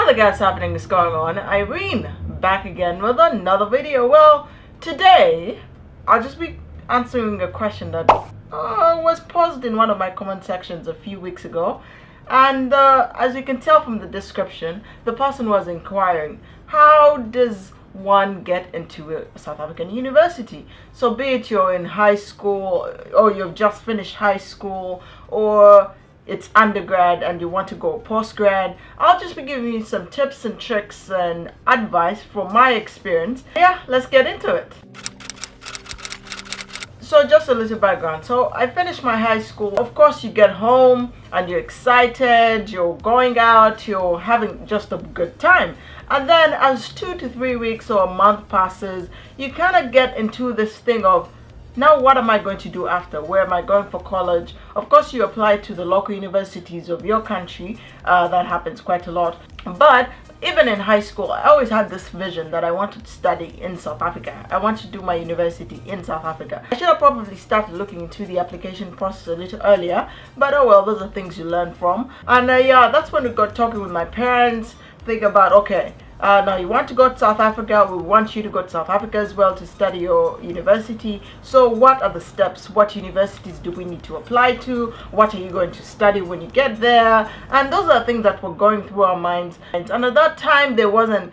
Hello guys, happening is going on. Irene back again with another video. Well, today I'll just be answering a question that was posed in one of my comment sections a few weeks ago, and as you can tell from the description, the person was inquiring, how does one get into a South African university? So be it you're in high school or you've just finished high school, or it's undergrad and you want to go postgrad, I'll just be giving you some tips and tricks and advice from my experience. Yeah, let's get into it. So just a little background. So I finished my high school. Of course, you get home and you're excited, you're going out, you're having just a good time. And then as 2 to 3 weeks or a month passes, you kind of get into this thing of, now what am I going to do after? Where am I going for college? Of course, you apply to the local universities of your country. That happens quite a lot. But even in high school, I always had this vision that I wanted to study in South Africa. I want to do my university in South Africa. I should have probably started looking into the application process a little earlier, but oh well, those are things you learn from. And yeah, that's when we got talking with my parents, think about, okay, now you want to go to South Africa, we want you to go to South Africa as well to study your university. So what are the steps? What universities do we need to apply to? What are you going to study when you get there? And those are things that were going through our minds. And at that time, there wasn't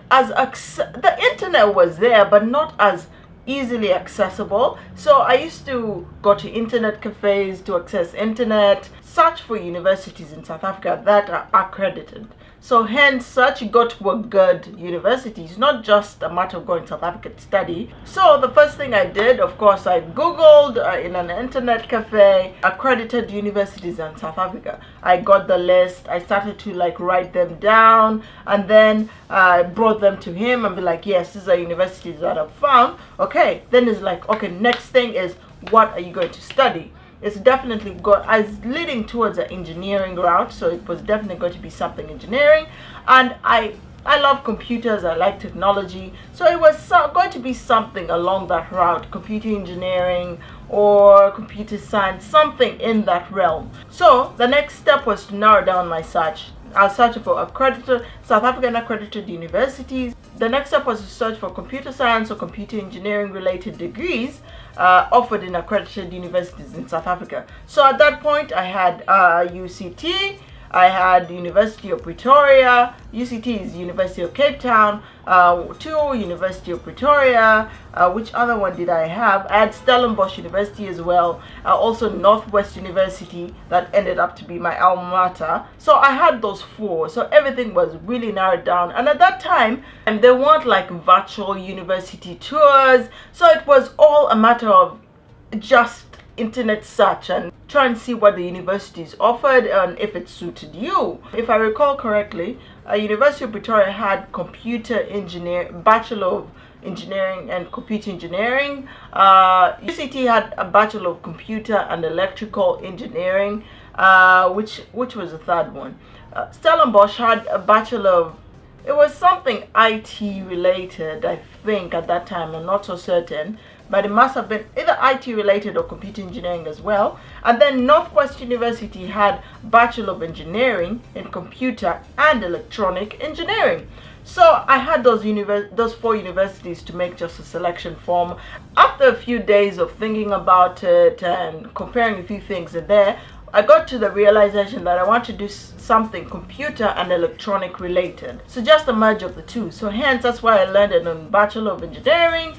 the internet was there, but not as easily accessible. So I used to go to internet cafes to access internet, search for universities in South Africa that are accredited. So hence, search you go to a good university. It's not just a matter of going to South Africa to study. So the first thing I did, of course, I Googled in an internet cafe, accredited universities in South Africa. I got the list. I started to write them down, and then I brought them to him and be like, yes, these are universities that I've found. Okay, then it's like, okay, next thing is, what are you going to study? It's definitely leading towards an engineering route, so it was definitely going to be something engineering. And I love computers, I like technology, so it was going to be something along that route, computer engineering or computer science, something in that realm. So the next step was to narrow down my search. I was searching for accredited South African accredited universities. The next step was to search for computer science or computer engineering related degrees offered in accredited universities in South Africa. So at that point, I had UCT, I had University of Pretoria. UCT is University of Cape Town. University of Pretoria. Which other one did I have? I had Stellenbosch University as well. Also Northwest University, that ended up to be my alma mater. So I had those 4. So everything was really narrowed down. And at that time, there weren't virtual university tours. So it was all a matter of just internet search and try and see what the universities offered and if it suited you. If I recall correctly, University of Pretoria had Bachelor of Engineering and Computer Engineering. UCT had a Bachelor of Computer and Electrical Engineering, which was the third one. Stellenbosch had a Bachelor of, it was something IT related, I think at that time, I'm not so certain, but it must have been either IT related or computer engineering as well. And then Northwest University had Bachelor of Engineering in Computer and Electronic Engineering. So I had those 4 universities to make just a selection form. After a few days of thinking about it and comparing a few things in there, I got to the realization that I want to do something computer and electronic related. So just a merge of the two. So hence, that's why I landed on Bachelor of Engineering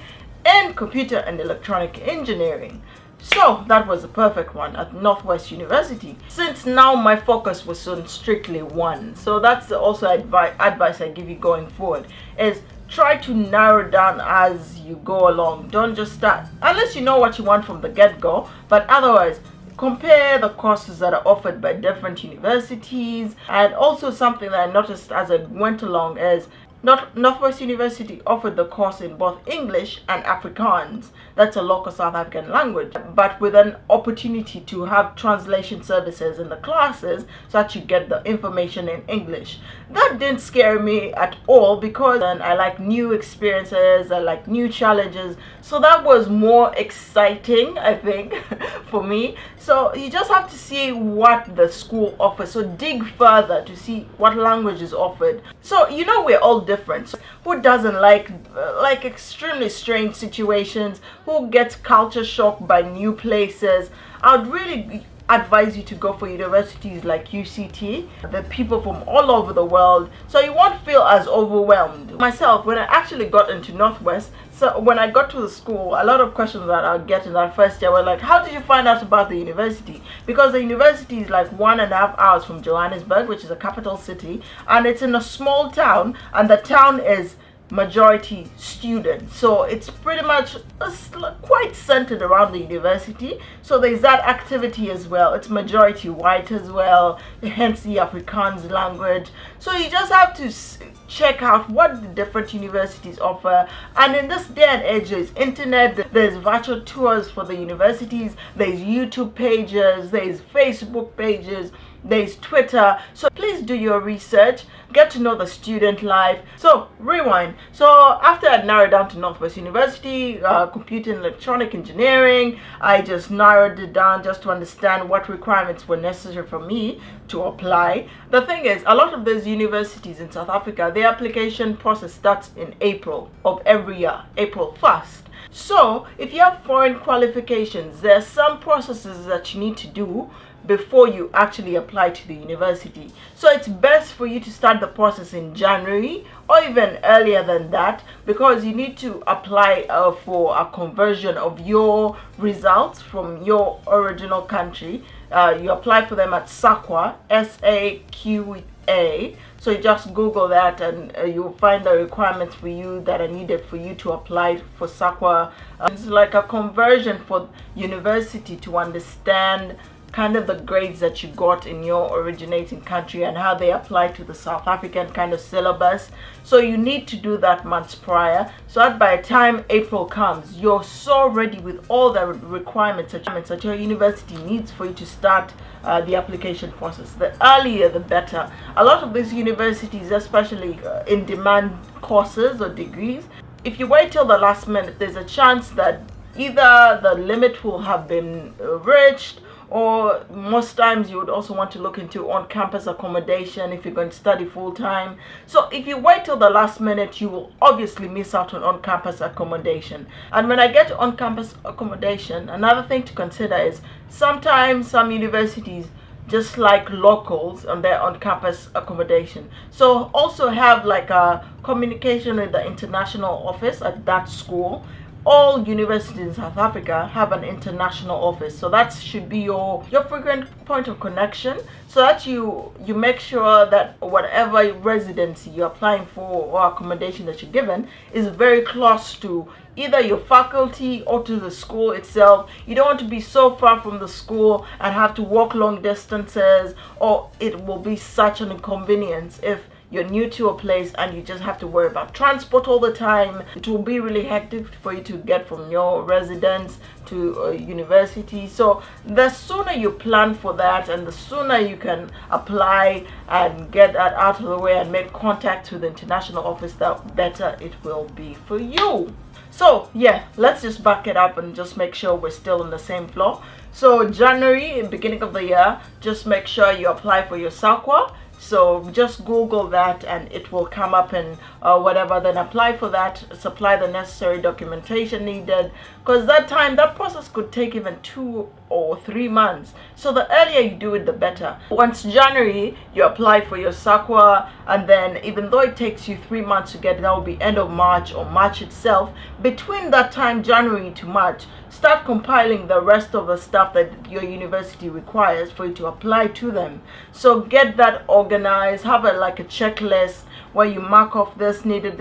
and Computer and Electronic Engineering. So that was the perfect one at Northwest University. Since now my focus was on strictly one. So that's also advice I give you going forward, is try to narrow down as you go along. Don't just start, unless you know what you want from the get-go, but otherwise, compare the courses that are offered by different universities. And also something that I noticed as I went along is Northwest University offered the course in both English and Afrikaans. That's a local South African language, but with an opportunity to have translation services in the classes so that you get the information in English. That didn't scare me at all because I like new experiences, I like new challenges. So that was more exciting, I think, for me. So you just have to see what the school offers. So dig further to see what language is offered. So we're all different. So who doesn't like extremely strange situations? Who gets culture shock by new places? I would really advise you to go for universities like UCT, the people from all over the world, so you won't feel as overwhelmed. Myself, when I actually got into Northwest, so when I got to the school, a lot of questions that I'll get in that first year were like, how did you find out about the university? Because the university is like 1.5 hours from Johannesburg, which is a capital city, and it's in a small town, and the town is majority students, so it's pretty much quite centered around the university. So there's that activity as well. It's majority white as well, hence the Afrikaans language. So you just have to check out what the different universities offer. And in this day and age, there's internet, there's virtual tours for the universities, there's YouTube pages, there's Facebook pages, there's Twitter. So please do your research, get to know the student life. So rewind. So after I narrowed down to Northwest University, computer and electronic engineering, I just narrowed it down just to understand what requirements were necessary for me to apply. The thing is, a lot of those universities in South Africa, their application process starts in April of every year, April 1st. So if you have foreign qualifications, there are some processes that you need to do before you actually apply to the university. So it's best for you to start the process in January or even earlier than that, because you need to apply for a conversion of your results from your original country. You apply for them at SAQA, SAQA. So you just Google that and you'll find the requirements for you that are needed for you to apply for SAQA. It's like a conversion for university to understand kind of the grades that you got in your originating country and how they apply to the South African kind of syllabus. So you need to do that months prior, so that by the time April comes, you're so ready with all the requirements that your university needs for you to start the application process. The earlier the better. A lot of these universities, especially in demand courses or degrees, if you wait till the last minute, there's a chance that either the limit will have been reached, or most times you would also want to look into on-campus accommodation if you're going to study full-time. So if you wait till the last minute, you will obviously miss out on-campus accommodation. And when I get to on-campus accommodation, another thing to consider is sometimes some universities just like locals on their on-campus accommodation. So also have like a communication with the international office at that school. All universities in South Africa have an international office, so that should be your frequent point of connection, so that you make sure that whatever residency you're applying for or accommodation that you're given is very close to either your faculty or to the school itself. You don't want to be so far from the school and have to walk long distances, or it will be such an inconvenience if you're new to a place and you just have to worry about transport all the time. It will be really hectic for you to get from your residence to university. So the sooner you plan for that and the sooner you can apply and get that out of the way and make contact with the international office, the better it will be for you. So yeah, let's just back it up and just make sure we're still on the same flow. So January, beginning of the year, just make sure you apply for your SAQA. So just Google that and it will come up and whatever, then apply for that, supply the necessary documentation needed, because that process could take even 2 or 3 months. So the earlier you do it, the better. Once January, you apply for your SAQA, and then even though it takes you 3 months to get it, that will be end of March or March itself. Between that time, January to March, start compiling the rest of the stuff that your university requires for you to apply to them. So get that organized, have like a checklist where you mark off this needed.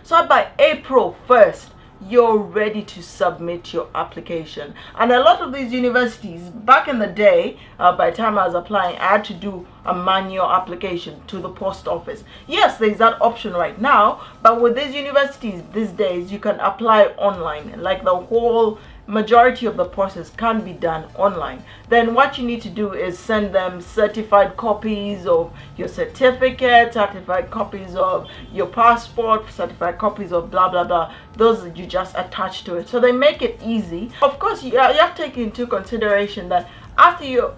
So by April 1st, you're ready to submit your application. And a lot of these universities, back in the day, by the time I was applying, I had to do a manual application to the post office. Yes, there's that option right now, but with these universities these days, you can apply online. Like the whole majority of the process can be done online. Then what you need to do is send them certified copies of your certificate, certified copies of your passport, certified copies of blah blah blah. Those you just attach to it, so they make it easy. Of course, you have to take into consideration that after you,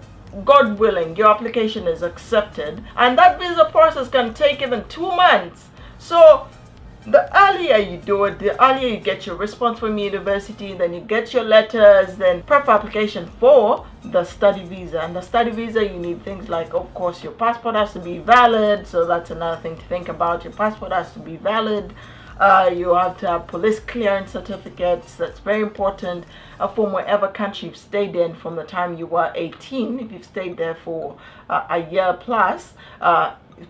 God willing, your application is accepted, and that visa process can take even 2 months. So the earlier you do it, the earlier you get your response from university, then you get your letters, then prep application for the study visa. And the study visa, you need things like, of course, your passport has to be valid, so that's another thing to think about. Your passport has to be valid. You have to have police clearance certificates. That's very important, from wherever country you've stayed in from the time you were 18. If you've stayed there for a year plus,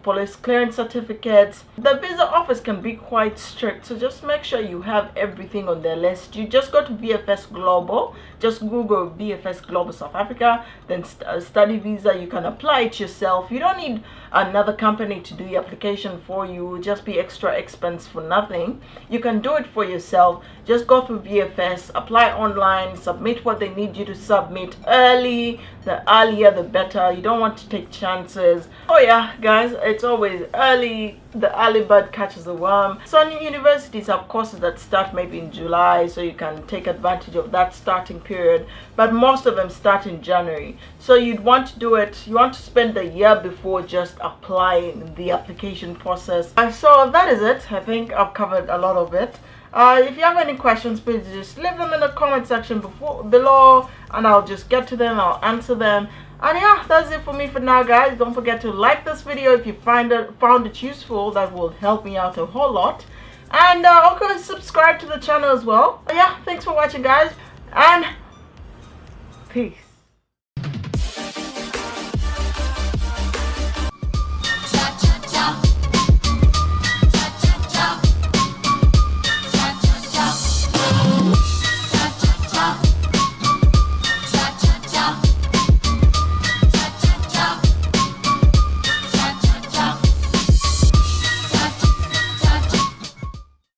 police clearance certificates. The visa office can be quite strict, so just make sure you have everything on their list. You just go to VFS Global, just Google VFS Global South Africa, then study visa. You can apply it yourself. You don't need another company to do the application for you. It will just be extra expense for nothing. You can do it for yourself. Just go through VFS, apply online, submit what they need you to submit early. The earlier the better. You don't want to take chances. Oh yeah, guys, it's always early. The early bird catches the worm. Some universities have courses that start maybe in July, so you can take advantage of that starting period, but most of them start in January. So you'd want to do it, you want to spend the year before just applying the application process. So that is it. I think I've covered a lot of it. If you have any questions, please just leave them in the comment section below, and I'll just get to them. I'll answer them. And yeah, that's it for me for now, guys. Don't forget to like this video if you found it useful. That will help me out a whole lot. And also subscribe to the channel as well. But yeah, thanks for watching, guys, and peace.